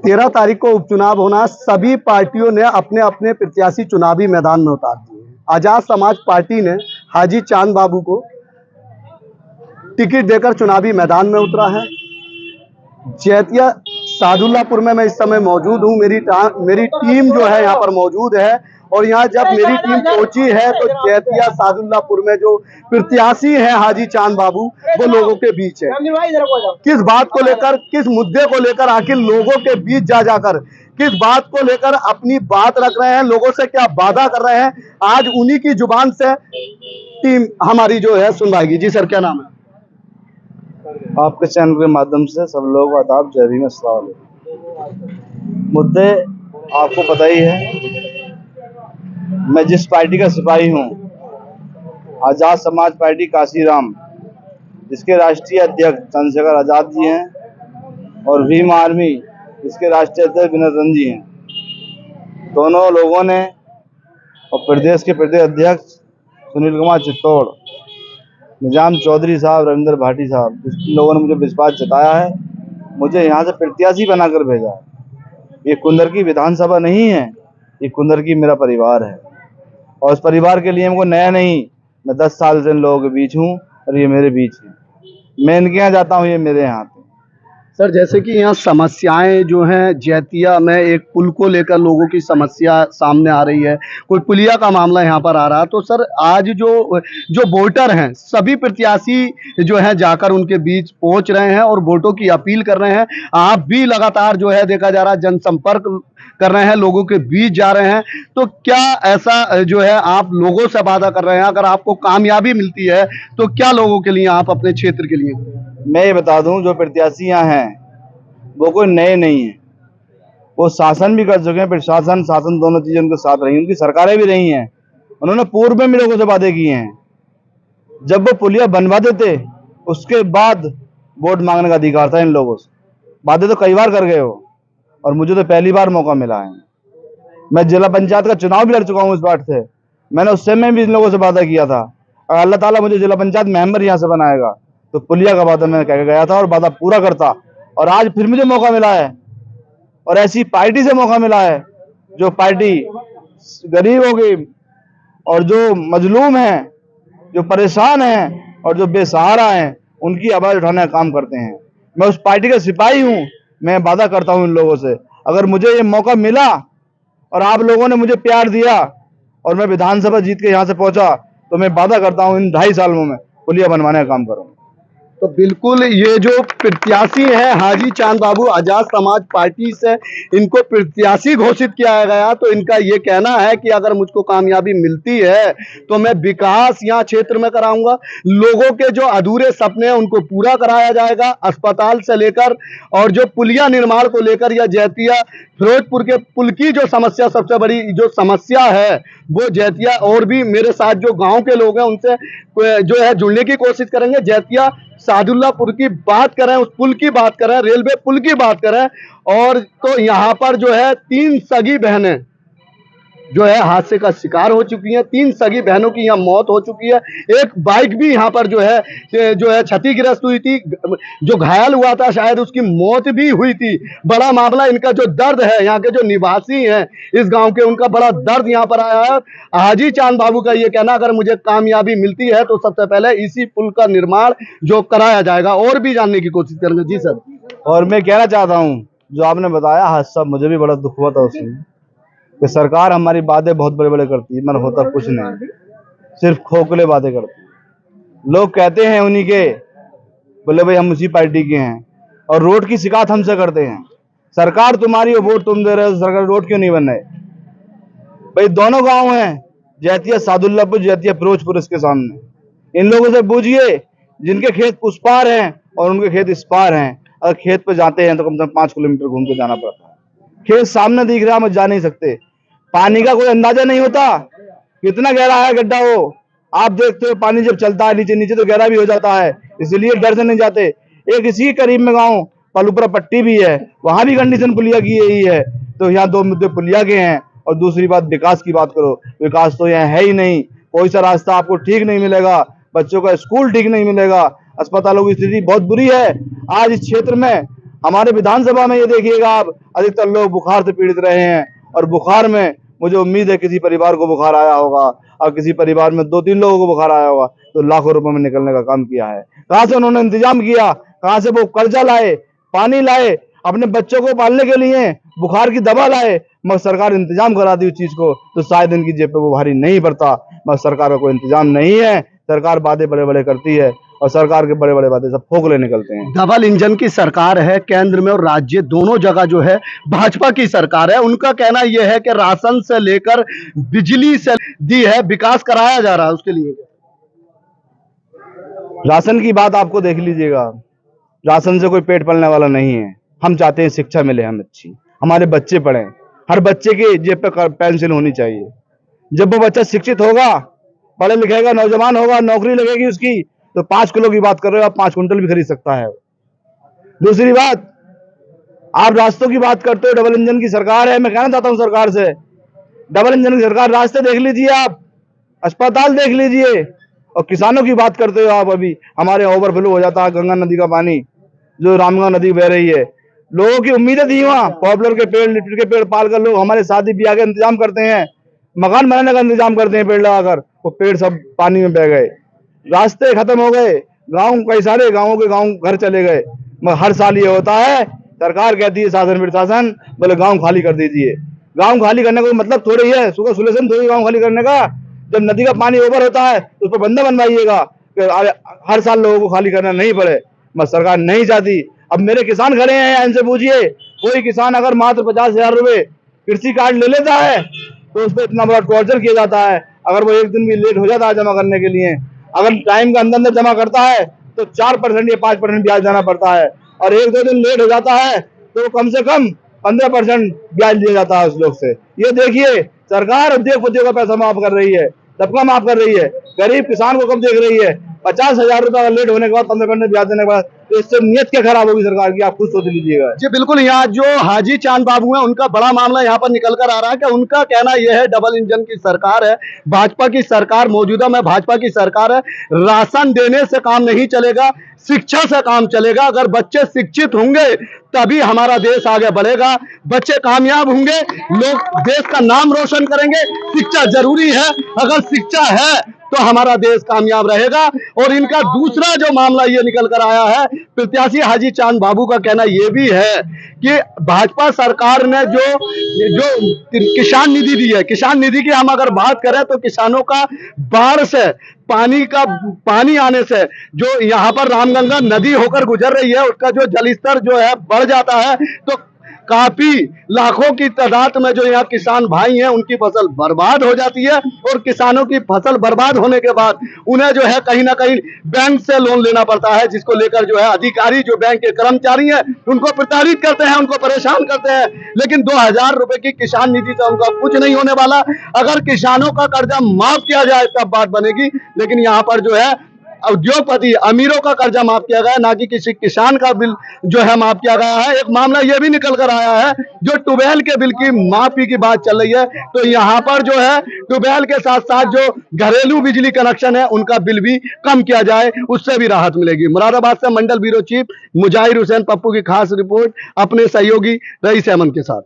13 तारीख को उपचुनाव होना, सभी पार्टियों ने अपने अपने प्रत्याशी चुनावी मैदान में उतार दिए हैं। आजाद समाज पार्टी ने हाजी चांद बाबू को टिकट देकर चुनावी मैदान में उतरा है। जैतिया सादुल्लापुर में मैं इस समय मौजूद हूँ। मेरी टीम जो है यहाँ पर मौजूद है और यहाँ जब मेरी टीम पहुंची है तो जैतिया सादुल्लापुर में जो प्रत्याशी हैं हाजी चांद बाबू, वो लोगों के बीच है। किस बात को लेकर, किस मुद्दे को लेकर आखिर लोगों के बीच जा जाकर किस बात को लेकर अपनी बात रख रहे हैं, लोगों से क्या वादा कर रहे हैं, आज उन्हीं की जुबान से टीम हमारी जो है सुनवाएगी। जी सर, क्या नाम है? आपके चैनल के माध्यम से सब लोग आदाब, जय भीम, अस्सलाम वालेकुम। मुद्दे आपको पता ही है, मैं जिस पार्टी का सिपाही हूँ, आजाद समाज पार्टी काशीराम, जिसके राष्ट्रीय अध्यक्ष चंद्रशेखर आजाद जी हैं और भीम आर्मी इसके राष्ट्रीय अध्यक्ष विनोद जी हैं। दोनों लोगों ने और प्रदेश के प्रदेश अध्यक्ष सुनील कुमार चित्तौड़, निजाम चौधरी साहब, रविंद्र भाटी साहब, जिन लोगों ने मुझे विश्वास जताया है, मुझे यहाँ से प्रत्याशी बनाकर भेजा है। ये कुंदरकी विधानसभा नहीं है, ये कुंदरकी मेरा परिवार है और उस परिवार के लिए हमको नया नहीं, मैं 10 साल से इन लोगों के बीच हूँ और ये मेरे बीच है। मैं इनके यहाँ जाता हूँ, ये मेरे यहाँ आते हैं। सर, जैसे कि यहाँ समस्याएं जो हैं, जैतिया में एक पुल को लेकर लोगों की समस्या सामने आ रही है, कोई पुलिया का मामला यहाँ पर आ रहा है, तो सर आज जो वोटर हैं, सभी प्रत्याशी जो हैं जाकर उनके बीच पहुंच रहे हैं और वोटों की अपील कर रहे हैं। आप भी लगातार जो है देखा जा रहा है जनसंपर्क कर रहे हैं, लोगों के बीच जा रहे हैं, तो क्या ऐसा जो है आप लोगों से वादा कर रहे हैं, अगर आपको कामयाबी मिलती है तो क्या लोगों के लिए, आप अपने क्षेत्र के लिए? मैं ये बता दूं, जो प्रत्याशी यहाँ हैं वो कोई नए नहीं हैं, वो शासन भी कर चुके हैं, प्रशासन शासन दोनों चीजें उनके साथ रही, उनकी सरकारें भी रही हैं। उन्होंने पूर्व में भी लोगों से वादे किए हैं। जब वो पुलिया बनवा देते उसके बाद वोट मांगने का अधिकार था इन लोगों से। वादे तो कई बार कर गए हो और मुझे तो पहली बार मौका मिला है। मैं जिला पंचायत का चुनाव भी लड़ चुका हूँ इस बात से। मैंने उस समय भी इन लोगों से वादा किया था, अगर अल्लाह ताला मुझे जिला पंचायत मेंबर यहाँ से बनाएगा तो पुलिया का वादा मैं कह गया था और वादा पूरा करता। और आज फिर मुझे मौका मिला है और ऐसी पार्टी से मौका मिला है जो पार्टी गरीबों की और जो मजलूम हैं, जो परेशान हैं और जो बेसहारा हैं, उनकी आवाज उठाने का काम करते हैं। मैं उस पार्टी का सिपाही हूँ। मैं वादा करता हूँ इन लोगों से, अगर मुझे ये मौका मिला और आप लोगों ने मुझे प्यार दिया और मैं विधानसभा जीत के यहाँ से पहुंचा, तो मैं वादा करता हूँ इन 2.5 सालों में पुलिया बनवाने का काम करूँगा। तो बिल्कुल, ये जो प्रत्याशी हैं हाजी चांद बाबू, आजाद समाज पार्टी से इनको प्रत्याशी घोषित किया गया, तो इनका ये कहना है कि अगर मुझको कामयाबी मिलती है तो मैं विकास यहाँ क्षेत्र में कराऊंगा, लोगों के जो अधूरे सपने हैं उनको पूरा कराया जाएगा, अस्पताल से लेकर और जो पुलिया निर्माण को लेकर, या जैतिया फिरोजपुर के पुल की जो समस्या, सबसे बड़ी जो समस्या है वो जैतिया, और भी मेरे साथ जो गाँव के लोग हैं उनसे जो है जुड़ने की कोशिश करेंगे। जैतिया सादुल्लापुर की बात करें, उस पुल की बात करें, रेलवे पुल की बात करें, और तो यहाँ पर जो है 3 सगी बहनें जो है हादसे का शिकार हो चुकी हैं। 3 सगी बहनों की यहाँ मौत हो चुकी है। एक बाइक भी यहाँ पर जो है क्षतिग्रस्त हुई थी, जो घायल हुआ था शायद उसकी मौत भी हुई थी। बड़ा मामला, इनका जो दर्द है, यहाँ के जो निवासी हैं इस गांव के, उनका बड़ा दर्द यहाँ पर आया है। हाजी चांद बाबू का ये कहना, अगर मुझे कामयाबी मिलती है तो सबसे पहले इसी पुल का निर्माण जो कराया जाएगा। और भी जानने की कोशिश करेंगे। जी सर। और मैं कहना चाहता हूँ, जो आपने बताया हादसा, मुझे भी बड़ा दुख हुआ था उसमें, कि सरकार हमारी वादे बहुत बड़े बड़े करती है, मगर होता कुछ नहीं, सिर्फ खोखले वादे करती है। लोग कहते हैं उन्हीं के, बोले भाई हम उसी पार्टी के हैं, और रोड की शिकायत हमसे करते हैं। सरकार तुम्हारी, वोट तुम दे रहे हो, सरकार रोड क्यों नहीं बन रहे? भाई दोनों गांव हैं, जैतिया सादुल्लापुर, जैतिया फिरोजपुर, इसके सामने। इन लोगों से पूछिए जिनके खेत उस पार हैं और उनके खेत इस पार हैं, अगर खेत पे जाते हैं तो कम से कम 5 किलोमीटर घूम के जाना पड़ता है। खेत सामने दिख रहा है, हम जा नहीं सकते। पानी का कोई अंदाजा नहीं होता, कितना गहरा है गड्ढा वो। आप देखते हो पानी जब चलता है नीचे नीचे तो गहरा भी हो जाता है, इसलिए डर से नहीं जाते। एक इसी के करीब में गांव पलुपुरा पट्टी भी है, वहां भी कंडीशन पुलिया की यही है। तो यहाँ 2 मुद्दे पुलिया के हैं। और दूसरी बात, विकास की बात करो, विकास तो यहाँ है ही नहीं। कोई सा रास्ता आपको ठीक नहीं मिलेगा, बच्चों का स्कूल ठीक नहीं मिलेगा, अस्पतालों की स्थिति बहुत बुरी है। आज इस क्षेत्र में हमारे विधानसभा में ये देखिएगा आप, अधिकतर लोग बुखार से पीड़ित रहे हैं, और बुखार में मुझे उम्मीद है किसी परिवार को बुखार आया होगा, और किसी परिवार में 2-3 लोगों को बुखार आया होगा, तो लाखों रुपए में निकलने का काम किया है। कहाँ से उन्होंने इंतजाम किया, कहाँ से वो कर्जा लाए, पानी लाए, अपने बच्चों को पालने के लिए बुखार की दवा लाए, मगर सरकार इंतजाम करा दी उस चीज को, तो शायद इनकी जेब पे वो भारी नहीं पड़ता। मगर सरकार का कोई इंतजाम नहीं है, सरकार बातें बड़े बड़े करती है, और सरकार के बड़े बड़े बातें सब खोखले निकलते हैं। डबल इंजन की सरकार है, केंद्र में और राज्य दोनों जगह जो है भाजपा की सरकार है। उनका कहना यह है कि राशन से लेकर बिजली से दी है, विकास कराया जा रहा है, उसके लिए राशन की बात आपको देख लीजिएगा, राशन से कोई पेट पलने वाला नहीं है। हम चाहते हैं शिक्षा मिले हम अच्छी, हमारे बच्चे पढ़ें, हर बच्चे की जेब पे पेंसिल होनी चाहिए। जब वो बच्चा शिक्षित होगा, पढ़े लिखेगा, नौजवान होगा, नौकरी लगेगी उसकी, तो 5 किलो की बात कर रहे हो आप, 5 कुंटल भी खरीद सकता है। दूसरी बात, आप रास्तों की बात करते हो, डबल इंजन की सरकार है। मैं कहना चाहता हूं सरकार से, डबल इंजन की सरकार, रास्ते देख लीजिए आप, अस्पताल देख लीजिए, और किसानों की बात करते हो आप। अभी हमारे ओवरफ्लो हो जाता है गंगा नदी का पानी, जो रामगंगा नदी बह रही है। लोगों की उम्मीदें थी, वहां पॉपुलर के पेड़, लिटर के पेड़ पालकर लोग हमारे शादी ब्याह का इंतजाम करते हैं, मकान बनाने का इंतजाम करते हैं पेड़ लगाकर, वो पेड़ सब पानी में बह गए, रास्ते खत्म हो गए, गांव कई सारे गांवों के गांव घर चले गए। मगर हर साल ये होता है, सरकार कहती है शासन प्रशासन, बोले गांव खाली कर दीजिए। गांव खाली करने का मतलब थोड़ी है, सुबह सुलेशन थोड़ी गांव खाली करने का। जब नदी का पानी ओवर होता है तो उस पर बंदा बनवाइएगा, हर साल लोगों को खाली करना नहीं पड़े, मगर सरकार नहीं चाहती। अब मेरे किसान खड़े हैं, इनसे पूछिए, कोई किसान अगर मात्र 50,000 रुपए कृषि कार्ड ले लेता है तो उस पर इतना बड़ा टॉर्चर किया जाता है। अगर वो एक दिन भी लेट हो जाता है जमा करने के लिए, अगर टाइम के अंदर जमा करता है तो 4% या 5% ब्याज देना पड़ता है, और 1-2 दिन लेट हो जाता है तो कम से कम 15% ब्याज दिया जाता है उस लोग से। ये देखिए, सरकार उद्योगपतियों का पैसा माफ कर रही है, सबका माफ कर रही है, गरीब किसान को कब देख रही है। 50,000 रुपए लेट होने के बाद 15% ब्याज देने के बाद, तो इससे नीयत क्या खराब होगी सरकार की, आप खुद सोच लीजिएगा। जी बिल्कुल। यहाँ जो हाजी चांद बाबू है, उनका बड़ा मामला यहाँ पर निकल कर आ रहा है कि उनका कहना यह है, डबल इंजन की सरकार है, भाजपा की सरकार, मौजूदा में भाजपा की सरकार है, राशन देने से काम नहीं चलेगा, शिक्षा से काम चलेगा। अगर बच्चे शिक्षित होंगे तभी हमारा देश आगे बढ़ेगा, बच्चे कामयाब होंगे, लोग देश का नाम रोशन करेंगे। शिक्षा जरूरी है, अगर शिक्षा है तो हमारा देश कामयाब रहेगा। और इनका दूसरा जो मामला ये निकल कर आया है, प्रत्याशी हाजी चांद बाबू का कहना यह भी है कि भाजपा सरकार ने जो किसान निधि दी है, किसान निधि की हम अगर बात करें तो किसानों का बाढ़ से पानी आने से जो यहाँ पर रामगंगा नदी होकर गुजर रही है, उसका जो जलस्तर जो है बढ़ जाता है, तो काफी लाखों की तादाद में जो यहाँ किसान भाई हैं उनकी फसल बर्बाद हो जाती है। और किसानों की फसल बर्बाद होने के बाद उन्हें जो है कहीं ना कहीं बैंक से लोन लेना पड़ता है, जिसको लेकर जो है अधिकारी, जो बैंक के कर्मचारी हैं, उनको प्रताड़ित करते हैं, उनको परेशान करते हैं। लेकिन 2,000 रुपए की किसान निधि से उनका कुछ नहीं होने वाला। अगर किसानों का कर्जा माफ किया जाए तब बात बनेगी, लेकिन यहाँ पर जो है उद्योगपति अमीरों का कर्जा माफ किया गया, ना कि किसी किसान का बिल जो है माफ किया गया है। एक मामला यह भी निकल कर आया है, जो ट्यूबवेल के बिल की माफी की बात चल रही है, तो यहाँ पर जो है ट्यूबवेल के साथ साथ जो घरेलू बिजली कनेक्शन है उनका बिल भी कम किया जाए, उससे भी राहत मिलेगी। मुरादाबाद से मंडल ब्यूरो चीफ मुजाहिर हुसैन पप्पू की खास रिपोर्ट अपने सहयोगी रईस अहमद के साथ।